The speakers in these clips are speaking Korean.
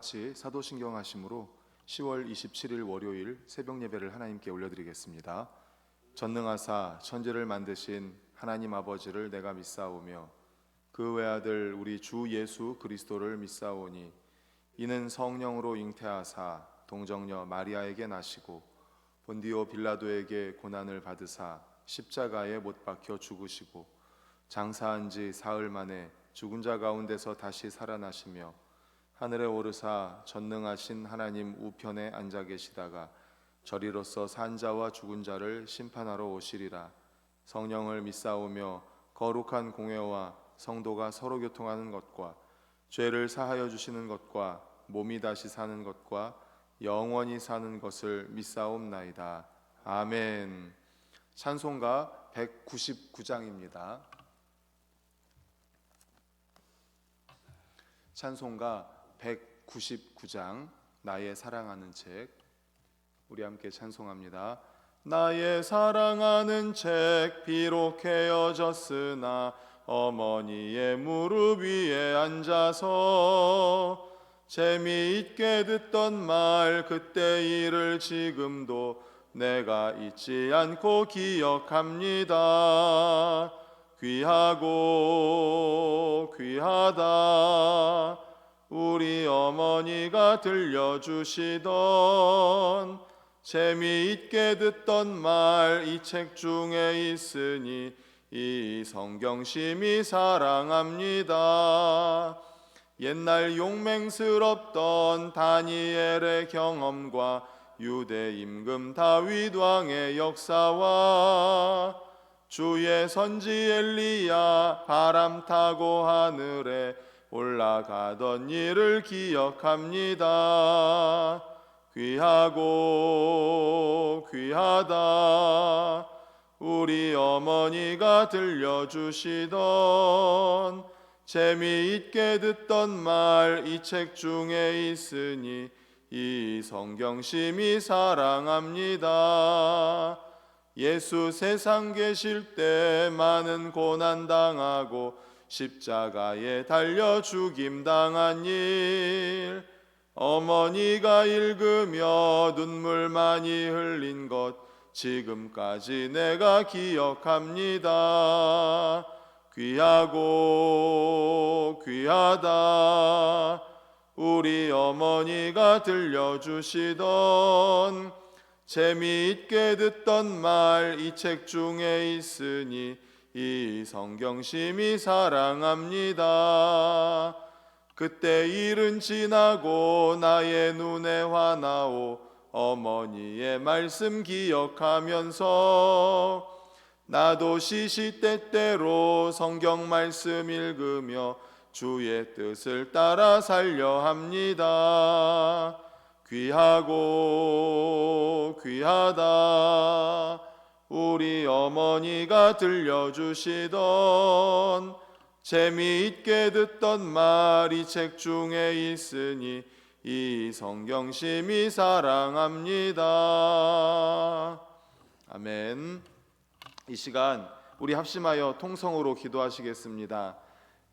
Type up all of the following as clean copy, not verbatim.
같이 사도신경 하심으로 10월 27일 월요일 새벽 예배를 하나님께 올려드리겠습니다. 전능하사 천지를 만드신 하나님 아버지를 내가 믿사오며 그 외아들 우리 주 예수 그리스도를 믿사오니 이는 성령으로 잉태하사 동정녀 마리아에게 나시고 본디오 빌라도에게 고난을 받으사 십자가에 못 박혀 죽으시고 장사한 지 사흘 만에 죽은 자 가운데서 다시 살아나시며 하늘에 오르사 전능하신 하나님 우편에 앉아 계시다가 저리로서 산 자와 죽은 자를 심판하러 오시리라. 성령을 믿사오며 거룩한 공회와 성도가 서로 교통하는 것과 죄를 사하여 주시는 것과 몸이 다시 사는 것과 영원히 사는 것을 믿사옵나이다. 아멘. 찬송가 199장입니다. 찬송가 199장 나의 사랑하는 책, 우리 함께 찬송합니다. 나의 사랑하는 책 비록 헤어졌으나 어머니의 무릎 위에 앉아서 재미있게 듣던 말 그때 일을 지금도 내가 잊지 않고 기억합니다. 귀하고 귀하다 우리 어머니가 들려주시던 재미있게 듣던 말 이 책 중에 있으니 이 성경심이 사랑합니다. 옛날 용맹스럽던 다니엘의 경험과 유대 임금 다윗 왕의 역사와 주의 선지 엘리야 바람 타고 하늘에 올라가던 일을 기억합니다. 귀하고 귀하다 우리 어머니가 들려주시던 재미있게 듣던 말 이 책 중에 있으니 이 성경심이 사랑합니다. 예수 세상 계실 때 많은 고난 당하고 십자가에 달려 죽임 당한 일 어머니가 읽으며 눈물 많이 흘린 것 지금까지 내가 기억합니다. 귀하고 귀하다 우리 어머니가 들려주시던 재미있게 듣던 말 이 책 중에 있으니 이 성경심이 사랑합니다. 그때 일은 지나고 나의 눈에 화나오 어머니의 말씀 기억하면서 나도 시시때때로 성경 말씀 읽으며 주의 뜻을 따라 살려 합니다. 귀하고 귀하다 우리 어머니가 들려주시던 재미있게 듣던 말 이 책 중에 있으니 이 성경심이 사랑합니다. 아멘. 이 시간 우리 합심하여 통성으로 기도하시겠습니다.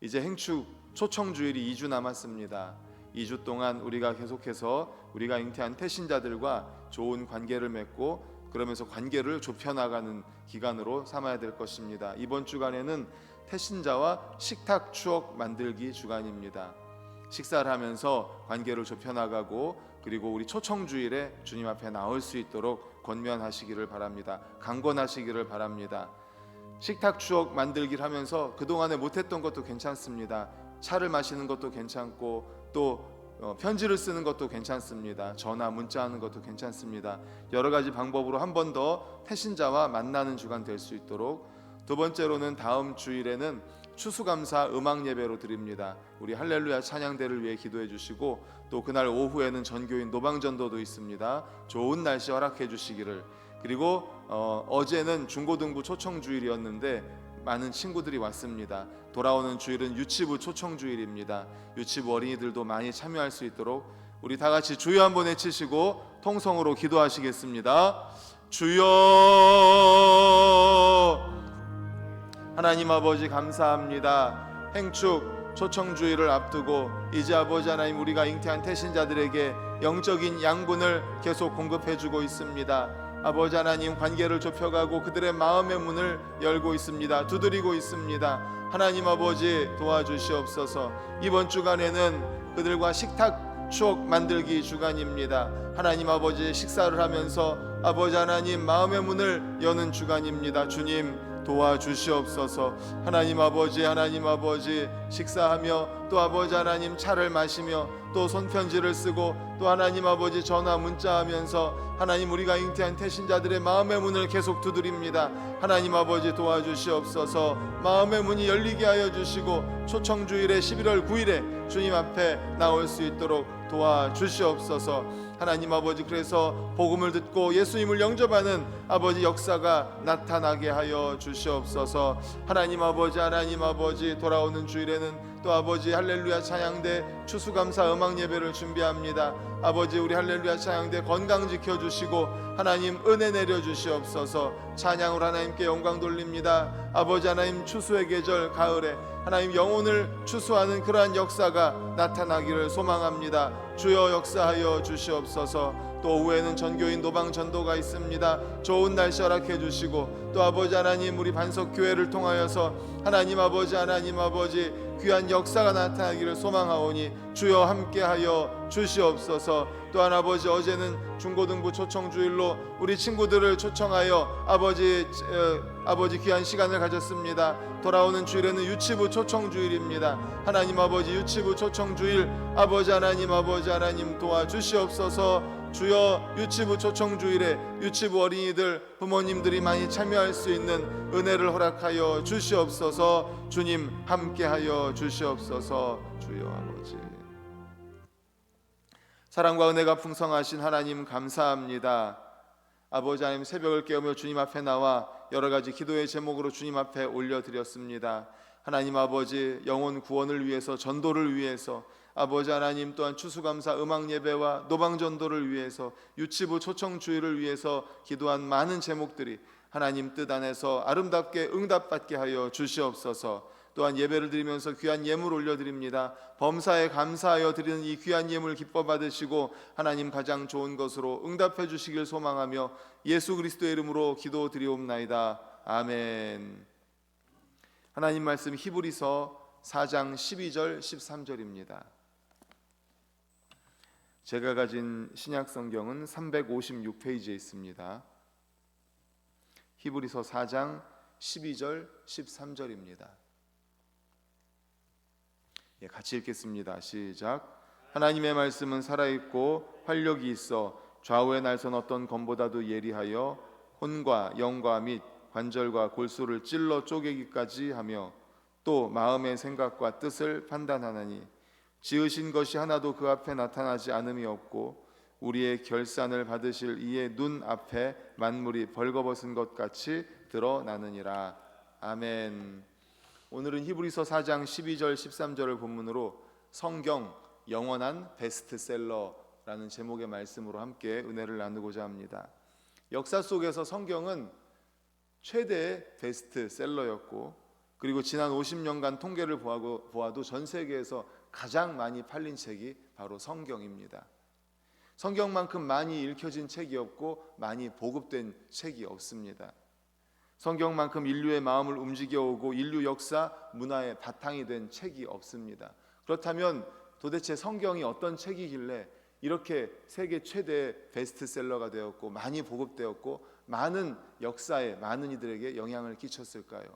이제 행축 초청주일이 2주 남았습니다. 2주 동안 우리가 계속해서 우리가 잉태한 태신자들과 좋은 관계를 맺고 그러면서 관계를 좁혀나가는 기간으로 삼아야 될 것입니다. 이번 주간에는 태신자와 식탁 추억 만들기 주간입니다. 식사를 하면서 관계를 좁혀나가고 그리고 우리 초청주일에 주님 앞에 나올 수 있도록 권면하시기를 바랍니다. 강권하시기를 바랍니다. 식탁 추억 만들기를 하면서 그동안에 못했던 것도 괜찮습니다. 차를 마시는 것도 괜찮고 또 편지를 쓰는 것도 괜찮습니다. 전화, 문자하는 것도 괜찮습니다. 여러 가지 방법으로 한 번 더 태신자와 만나는 주간 될 수 있도록. 두 번째로는 다음 주일에는 추수감사 음악 예배로 드립니다. 우리 할렐루야 찬양대를 위해 기도해 주시고 또 그날 오후에는 전교인 노방전도도 있습니다. 좋은 날씨 허락해 주시기를. 그리고 어제는 중고등부 초청주일이었는데 많은 친구들이 왔습니다. 돌아오는 주일은 유치부 초청주일입니다. 유치부 어린이들도 많이 참여할 수 있도록 우리 다 같이 주여 한번 외치시고 통성으로 기도하시겠습니다. 주여 하나님 아버지 감사합니다. 행축 초청주의를 앞두고 이제 아버지 하나님 우리가 잉태한 태신자들에게 영적인 양분을 계속 공급해주고 있습니다. 아버지 하나님 관계를 좁혀가고 그들의 마음의 문을 열고 있습니다. 두드리고 있습니다. 하나님 아버지 도와주시옵소서. 이번 주간에는 그들과 식탁 추억 만들기 주간입니다. 하나님 아버지 식사를 하면서 아버지 하나님 마음의 문을 여는 주간입니다. 주님 도와주시옵소서. 하나님 아버지 식사하며 또 아버지 하나님 차를 마시며 또 손편지를 쓰고 또 하나님 아버지 전화 문자하면서 하나님 우리가 잉태한 태신자들의 마음의 문을 계속 두드립니다. 하나님 아버지 도와주시옵소서. 마음의 문이 열리게 하여 주시고 초청주일에 11월 9일에 주님 앞에 나올 수 있도록 도와주시옵소서. 하나님 아버지 그래서 복음을 듣고 예수님을 영접하는 아버지 역사가 나타나게 하여 주시옵소서. 하나님 아버지 돌아오는 주일에는 또 아버지 할렐루야 찬양대 추수감사 음악 예배를 준비합니다. 아버지 우리 할렐루야 찬양대 건강 지켜주시고 하나님 은혜 내려주시옵소서. 찬양으로 하나님께 영광 돌립니다. 아버지 하나님 추수의 계절 가을에 하나님 영혼을 추수하는 그러한 역사가 나타나기를 소망합니다. 주여 역사하여 주시옵소서. 또 오후에는 전교인 노방 전도가 있습니다. 좋은 날씨 허락해 주시고 또 아버지 하나님 우리 반석교회를 통하여서 하나님 아버지 귀한 역사가 나타나기를 소망하오니 주여 함께하여 주시옵소서. 또한 아버지 어제는 중고등부 초청주일로 우리 친구들을 초청하여 아버지 귀한 시간을 가졌습니다. 돌아오는 주일에는 유치부 초청주일입니다. 하나님 아버지 유치부 초청주일 아버지 하나님 도와주시옵소서. 주여 유치부 초청주일에 유치부 어린이들 부모님들이 많이 참여할 수 있는 은혜를 허락하여 주시옵소서. 주님 함께하여 주시옵소서. 주여 아버지 사랑과 은혜가 풍성하신 하나님 감사합니다. 아버지 하나님 새벽을 깨우며 주님 앞에 나와 여러 가지 기도의 제목으로 주님 앞에 올려드렸습니다. 하나님 아버지 영혼 구원을 위해서 전도를 위해서 아버지 하나님 또한 추수감사 음악 예배와 노방전도를 위해서 유치부 초청주의를 위해서 기도한 많은 제목들이 하나님 뜻 안에서 아름답게 응답받게 하여 주시옵소서. 또한 예배를 드리면서 귀한 예물 올려드립니다. 범사에 감사하여 드리는 이 귀한 예물 기뻐 받으시고 하나님 가장 좋은 것으로 응답해 주시길 소망하며 예수 그리스도의 이름으로 기도드리옵나이다. 아멘. 하나님 말씀 히브리서 4장 12절 13절입니다. 제가 가진 신약 성경은 356페이지에 있습니다. 히브리서 4장 12절 13절입니다. 같이 읽겠습니다. 시작. 하나님의 말씀은 살아있고 활력이 있어 좌우의 날선 어떤 검보다도 예리하여 혼과 영과 및 관절과 골수를 찔러 쪼개기까지 하며 또 마음의 생각과 뜻을 판단하나니 지으신 것이 하나도 그 앞에 나타나지 않음이 없고 우리의 결산을 받으실 이의 눈 앞에 만물이 벌거벗은 것 같이 드러나느니라. 아멘. 오늘은 히브리서 4장 12절 13절을 본문으로 성경 영원한 베스트셀러라는 제목의 말씀으로 함께 은혜를 나누고자 합니다. 역사 속에서 성경은 최대의 베스트셀러였고 그리고 지난 50년간 통계를 보아도 전 세계에서 가장 많이 팔린 책이 바로 성경입니다. 성경만큼 많이 읽혀진 책이 없고 많이 보급된 책이 없습니다. 성경만큼 인류의 마음을 움직여오고 인류 역사, 문화의 바탕이 된 책이 없습니다. 그렇다면 도대체 성경이 어떤 책이길래 이렇게 세계 최대의 베스트셀러가 되었고 많이 보급되었고 많은 역사에 많은 이들에게 영향을 끼쳤을까요?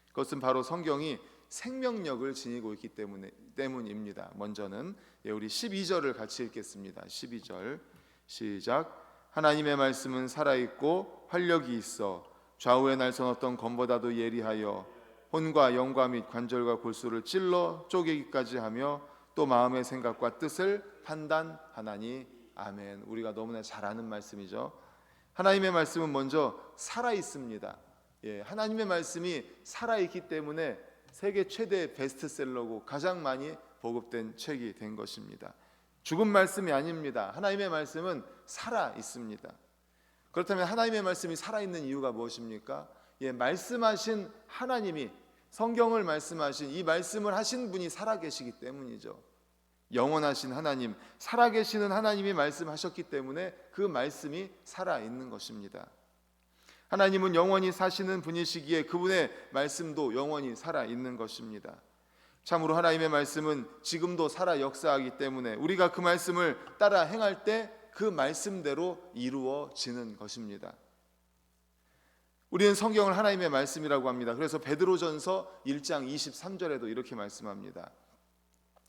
그것은 바로 성경이 생명력을 지니고 있기 때문입니다. 먼저는 우리 12절을 같이 읽겠습니다. 12절 시작. 하나님의 말씀은 살아있고 활력이 있어 좌우의 날선 어떤 검보다도 예리하여 혼과 영과 및 관절과 골수를 찔러 쪼개기까지 하며 또 마음의 생각과 뜻을 판단하나니. 아멘. 우리가 너무나 잘 아는 말씀이죠. 하나님의 말씀은 먼저 살아있습니다. 하나님의 말씀이 살아있기 때문에 세계 최대 베스트셀러고 가장 많이 보급된 책이 된 것입니다. 죽은 말씀이 아닙니다. 하나님의 말씀은 살아있습니다. 그렇다면 하나님의 말씀이 살아있는 이유가 무엇입니까? 말씀하신 하나님이 성경을 말씀하신 이 말씀을 하신 분이 살아계시기 때문이죠. 영원하신 하나님, 살아계시는 하나님이 말씀하셨기 때문에 그 말씀이 살아있는 것입니다. 하나님은 영원히 사시는 분이시기에 그분의 말씀도 영원히 살아있는 것입니다. 참으로 하나님의 말씀은 지금도 살아 역사하기 때문에 우리가 그 말씀을 따라 행할 때 그 말씀대로 이루어지는 것입니다. 우리는 성경을 하나님의 말씀이라고 합니다. 그래서 베드로전서 1장 23절에도 이렇게 말씀합니다.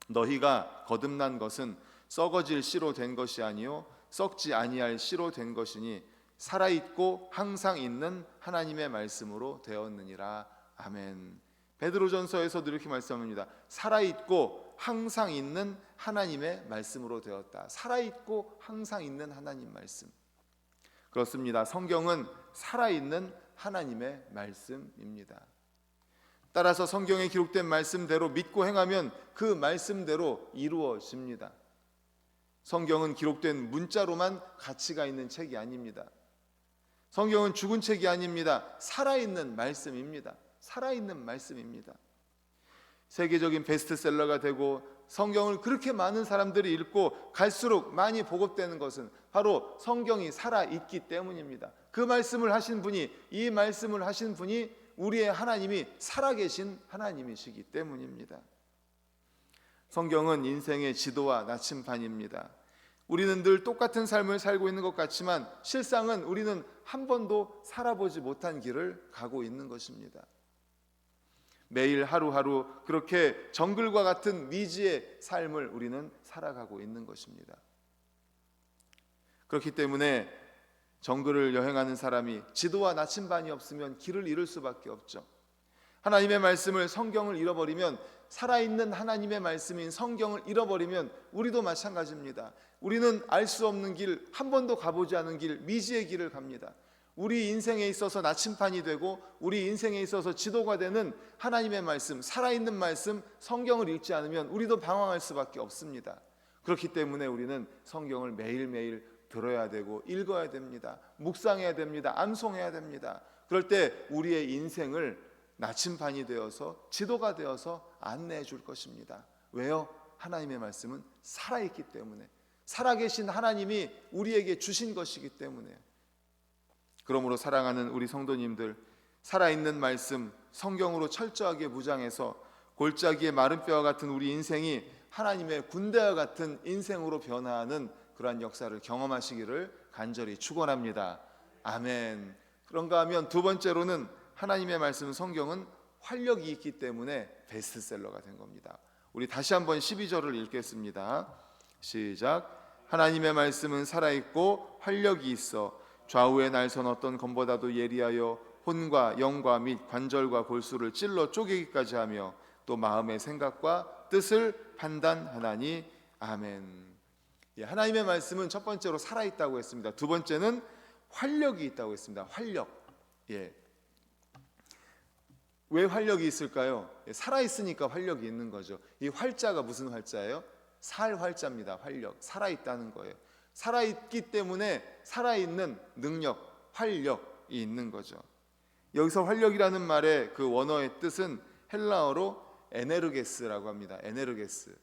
너희가 거듭난 것은 썩어질 씨로 된 것이 아니요 썩지 아니할 씨로 된 것이니 살아있고 항상 있는 하나님의 말씀으로 되었느니라. 아멘. 베드로전서에서도 이렇게 말씀합니다. 살아있고 항상 있는 하나님의 말씀으로 되었다. 살아있고 항상 있는 하나님 말씀. 그렇습니다. 성경은 살아있는 하나님의 말씀입니다. 따라서 성경에 기록된 말씀대로 믿고 행하면 그 말씀대로 이루어집니다. 성경은 기록된 문자로만 가치가 있는 책이 아닙니다. 성경은 죽은 책이 아닙니다. 살아있는 말씀입니다. 살아있는 말씀입니다. 세계적인 베스트셀러가 되고 성경을 그렇게 많은 사람들이 읽고 갈수록 많이 보급되는 것은 바로 성경이 살아있기 때문입니다. 그 말씀을 하신 분이, 이 말씀을 하신 분이 우리의 하나님이 살아계신 하나님이시기 때문입니다. 성경은 인생의 지도와 나침반입니다. 우리는 늘 똑같은 삶을 살고 있는 것 같지만 실상은 우리는 한 번도 살아보지 못한 길을 가고 있는 것입니다. 매일 하루하루 그렇게 정글과 같은 미지의 삶을 우리는 살아가고 있는 것입니다. 그렇기 때문에 정글을 여행하는 사람이 지도와 나침반이 없으면 길을 잃을 수밖에 없죠. 하나님의 말씀을, 성경을 잃어버리면, 살아있는 하나님의 말씀인 성경을 잃어버리면 우리도 마찬가지입니다. 우리는 알 수 없는 길, 한 번도 가보지 않은 길, 미지의 길을 갑니다. 우리 인생에 있어서 나침반이 되고 우리 인생에 있어서 지도가 되는 하나님의 말씀, 살아있는 말씀, 성경을 읽지 않으면 우리도 방황할 수밖에 없습니다. 그렇기 때문에 우리는 성경을 매일매일 들어야 되고 읽어야 됩니다. 묵상해야 됩니다. 암송해야 됩니다. 그럴 때 우리의 인생을 나침반이 되어서, 지도가 되어서 안내해 줄 것입니다. 왜요? 하나님의 말씀은 살아있기 때문에, 살아계신 하나님이 우리에게 주신 것이기 때문에. 그러므로 사랑하는 우리 성도님들, 살아있는 말씀, 성경으로 철저하게 무장해서 골짜기의 마른 뼈와 같은 우리 인생이 하나님의 군대와 같은 인생으로 변화하는 그러한 역사를 경험하시기를 간절히 축원합니다. 아멘. 그런가 하면 두 번째로는 하나님의 말씀, 성경은 활력이 있기 때문에 베스트셀러가 된 겁니다. 우리 다시 한번 12절을 읽겠습니다. 시작. 하나님의 말씀은 살아있고 활력이 있어 좌우에 날선 어떤 검보다도 예리하여 혼과 영과 및 관절과 골수를 찔러 쪼개기까지 하며 또 마음의 생각과 뜻을 판단하나니. 아멘. 하나님의 말씀은 첫 번째로 살아있다고 했습니다. 두 번째는 활력이 있다고 했습니다. 활력. 왜 활력이 있을까요? 살아있으니까 활력이 있는 거죠. 이 활자가 무슨 활자예요? 살 활자입니다. 활력. 살아있다는 거예요. 살아있기 때문에 살아있는 능력, 활력이 있는 거죠. 여기서 활력이라는 말의 그 원어의 뜻은 헬라어로 에네르게스라고 합니다. 에네르게스.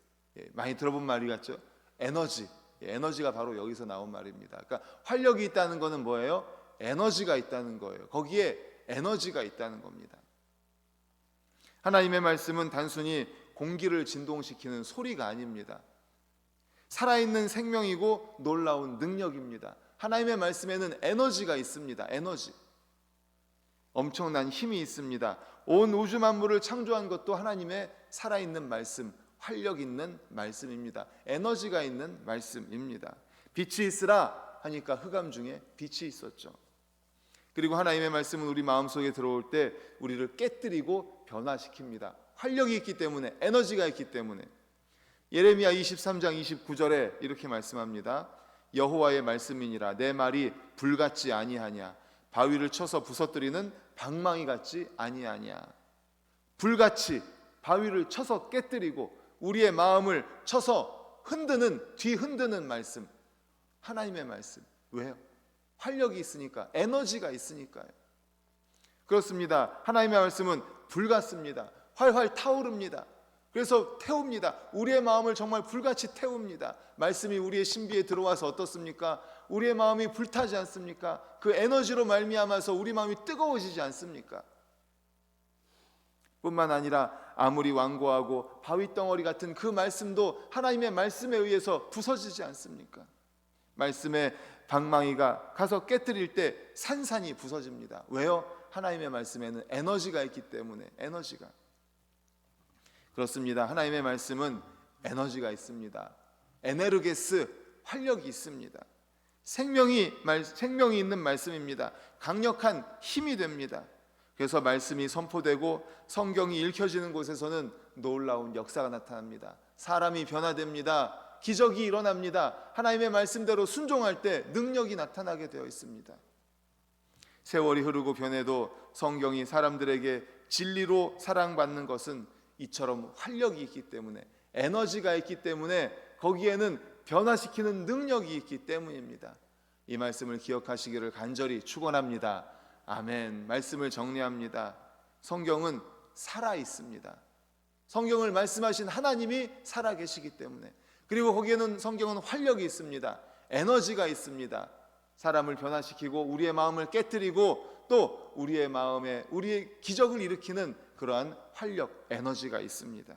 많이 들어본 말이 같죠? 에너지. 에너지가 바로 여기서 나온 말입니다. 그러니까 활력이 있다는 것은 뭐예요? 에너지가 있다는 거예요. 거기에 에너지가 있다는 겁니다. 하나님의 말씀은 단순히 공기를 진동시키는 소리가 아닙니다. 살아있는 생명이고 놀라운 능력입니다. 하나님의 말씀에는 에너지가 있습니다. 에너지. 엄청난 힘이 있습니다. 온 우주 만물을 창조한 것도 하나님의 살아있는 말씀, 활력 있는 말씀입니다. 에너지가 있는 말씀입니다. 빛이 있으라 하니까 흑암 중에 빛이 있었죠. 그리고 하나님의 말씀은 우리 마음속에 들어올 때 우리를 깨뜨리고 변화시킵니다. 활력이 있기 때문에, 에너지가 있기 때문에. 예레미야 23장 29절에 이렇게 말씀합니다. 여호와의 말씀이니라 내 말이 불같지 아니하냐 바위를 쳐서 부서뜨리는 방망이 같지 아니하냐. 불같이 바위를 쳐서 깨뜨리고 우리의 마음을 쳐서 흔드는, 뒤흔드는 말씀, 하나님의 말씀. 왜요? 활력이 있으니까, 에너지가 있으니까요. 그렇습니다. 하나님의 말씀은 불 같습니다. 활활 타오릅니다. 그래서 태웁니다. 우리의 마음을 정말 불같이 태웁니다. 말씀이 우리의 신비에 들어와서 어떻습니까? 우리의 마음이 불타지 않습니까? 그 에너지로 말미암아서 우리 마음이 뜨거워지지 않습니까? 뿐만 아니라 아무리 완고하고 바위덩어리 같은 그 말씀도 하나님의 말씀에 의해서 부서지지 않습니까? 말씀의 방망이가 가서 깨뜨릴 때 산산이 부서집니다. 왜요? 하나님의 말씀에는 에너지가 있기 때문에. 에너지가 그렇습니다. 하나님의 말씀은 에너지가 있습니다. 에네르게스, 활력이 있습니다. 생명이 있는 말씀입니다. 강력한 힘이 됩니다. 그래서 말씀이 선포되고 성경이 읽혀지는 곳에서는 놀라운 역사가 나타납니다. 사람이 변화됩니다. 기적이 일어납니다. 하나님의 말씀대로 순종할 때 능력이 나타나게 되어 있습니다. 세월이 흐르고 변해도 성경이 사람들에게 진리로 사랑받는 것은 이처럼 활력이 있기 때문에, 에너지가 있기 때문에, 거기에는 변화시키는 능력이 있기 때문입니다. 이 말씀을 기억하시기를 간절히 축원합니다. 아멘. 말씀을 정리합니다. 성경은 살아 있습니다. 성경을 말씀하신 하나님이 살아 계시기 때문에, 그리고 거기에는 성경은 활력이 있습니다. 에너지가 있습니다. 사람을 변화시키고 우리의 마음을 깨뜨리고 또 우리의 마음에 우리의 기적을 일으키는 그러한 활력, 에너지가 있습니다.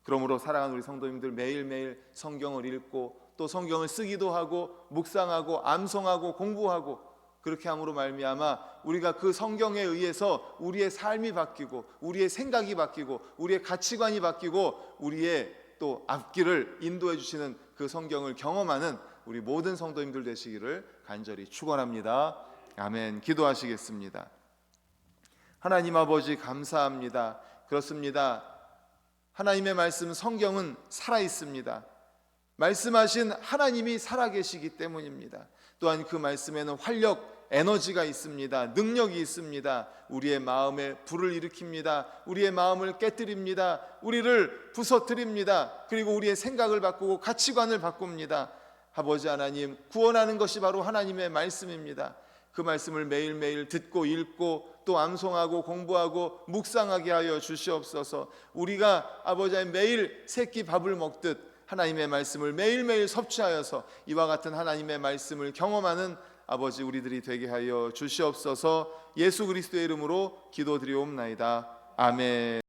그러므로 사랑하는 우리 성도님들, 매일매일 성경을 읽고 또 성경을 쓰기도 하고 묵상하고 암송하고 공부하고, 그렇게 함으로 말미암아 우리가 그 성경에 의해서 우리의 삶이 바뀌고 우리의 생각이 바뀌고 우리의 가치관이 바뀌고 우리의 또 앞길을 인도해 주시는 그 성경을 경험하는 우리 모든 성도님들 되시기를 간절히 축원합니다. 아멘. 기도하시겠습니다. 하나님 아버지, 감사합니다. 그렇습니다. 하나님의 말씀 성경은 살아 있습니다. 말씀하신 하나님이 살아계시기 때문입니다. 또한 그 말씀에는 활력, 에너지가 있습니다. 능력이 있습니다. 우리의 마음에 불을 일으킵니다. 우리의 마음을 깨뜨립니다. 우리를 부서뜨립니다. 그리고 우리의 생각을 바꾸고 가치관을 바꿉니다. 아버지 하나님, 구원하는 것이 바로 하나님의 말씀입니다. 그 말씀을 매일매일 듣고 읽고 또 암송하고 공부하고 묵상하게 하여 주시옵소서. 우리가 아버지 하나님 매일 새끼 밥을 먹듯 하나님의 말씀을 매일매일 섭취하여서 이와 같은 하나님의 말씀을 경험하는 아버지 우리들이 되게 하여 주시옵소서. 예수 그리스도의 이름으로 기도드리옵나이다. 아멘.